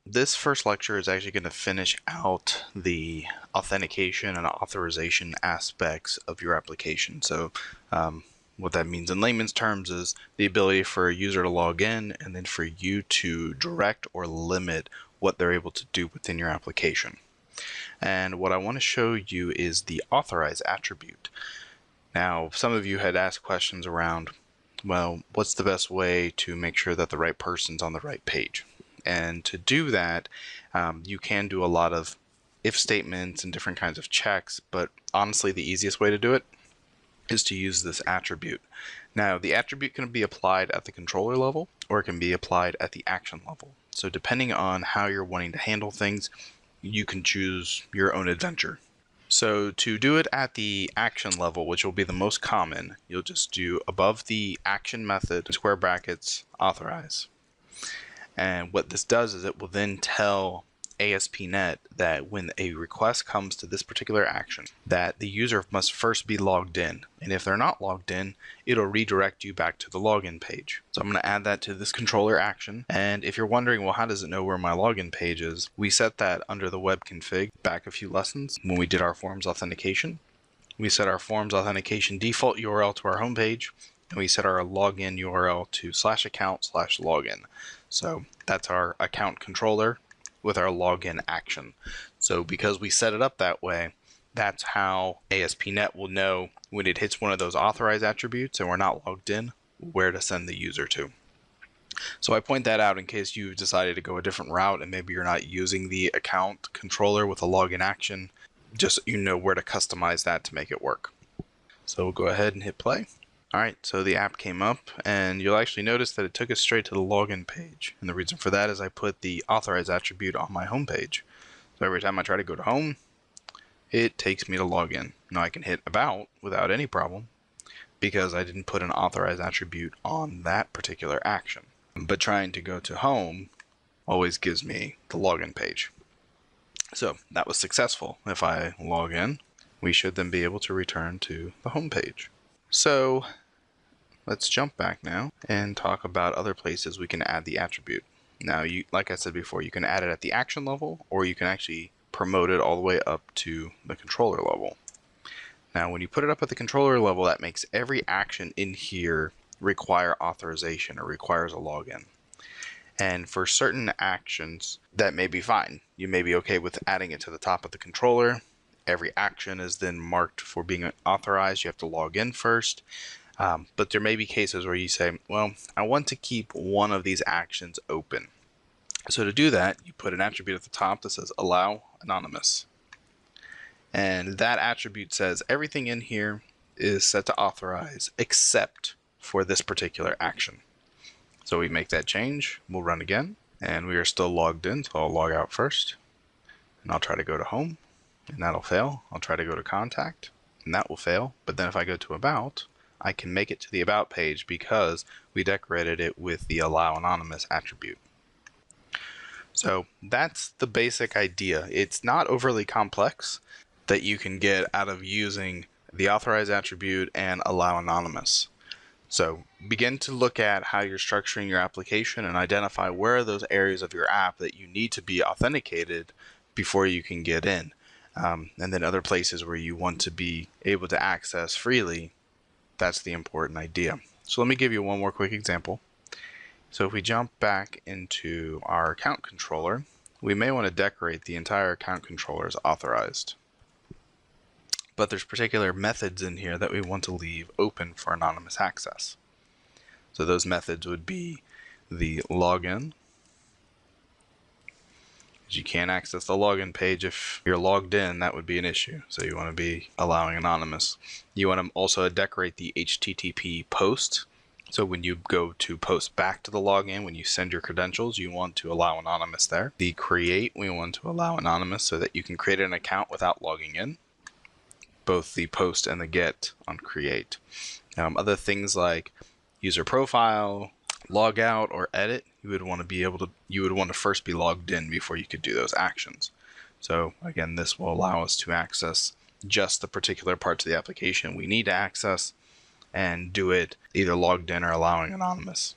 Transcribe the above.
this first lecture is actually going to finish out the authentication and authorization aspects of your application. So what that means in layman's terms is the ability for a user to log in and then for you to direct or limit what they're able to do within your application. And what I want to show you is the authorize attribute. Now, some of you had asked questions around, well, what's the best way to make sure that the right person's on the right page? And to do that, you can do a lot of if statements and different kinds of checks, but honestly, the easiest way to do it is to use this attribute. Now, the attribute can be applied at the controller level, or it can be applied at the action level. So depending on how you're wanting to handle things, you can choose your own adventure. So to do it at the action level, which will be the most common, you'll just do above the action method, square brackets, authorize. And what this does is it will then tell ASP.NET that when a request comes to this particular action, that the user must first be logged in. And if they're not logged in, it'll redirect you back to the login page. So I'm going to add that to this controller action. And if you're wondering, well, how does it know where my login page is? We set that under the web config back a few lessons when we did our forms authentication. We set our forms authentication default URL to our homepage, and we set our login URL to /account/login. So that's our account controller with our login action. So because we set it up that way, that's how ASP.NET will know when it hits one of those authorized attributes and we're not logged in, where to send the user to. So I point that out in case you've decided to go a different route and maybe you're not using the account controller with a login action, just so you know where to customize that to make it work. So we'll go ahead and hit play. Alright, so the app came up and you'll actually notice that it took us straight to the login page. And the reason for that is I put the authorize attribute on my home page. So every time I try to go to home, it takes me to login. Now I can hit about without any problem because I didn't put an authorize attribute on that particular action. But trying to go to home always gives me the login page. So that was successful. If I log in, we should then be able to return to the home page. So let's jump back now and talk about other places we can add the attribute. Now, like I said before, you can add it at the action level, or you can actually promote it all the way up to the controller level. Now, when you put it up at the controller level, that makes every action in here require authorization or requires a login. And for certain actions, that may be fine. You may be okay with adding it to the top of the controller. Every action is then marked for being authorized. You have to log in first. But there may be cases where you say, well, I want to keep one of these actions open. So to do that, you put an attribute at the top that says allow anonymous. And that attribute says everything in here is set to authorize except for this particular action. So we make that change. We'll run again. And we are still logged in, so I'll log out first. And I'll try to go to home. And that'll fail. I'll try to go to contact, and that will fail. But then if I go to about, I can make it to the about page because we decorated it with the allow anonymous attribute. So that's the basic idea. It's not overly complex that you can get out of using the authorize attribute and allow anonymous. So begin to look at how you're structuring your application and identify where are those areas of your app that you need to be authenticated before you can get in. And then other places where you want to be able to access freely, that's the important idea. So let me give you one more quick example. So if we jump back into our account controller, we may want to decorate the entire account controller as authorized. But there's particular methods in here that we want to leave open for anonymous access. So those methods would be the login. You can't access the login page if you're logged in. That would be an issue. So you want to be allowing anonymous. You want to also decorate the HTTP post. So when you go to post back to the login, when you send your credentials, you want to allow anonymous there. The create, we want to allow anonymous so that you can create an account without logging in. Both the post and the get on create. Other things like user profile, log out, or edit, you would want to first be logged in before you could do those actions. So again, this will allow us to access just the particular parts of the application we need to access and do it either logged in or allowing anonymous.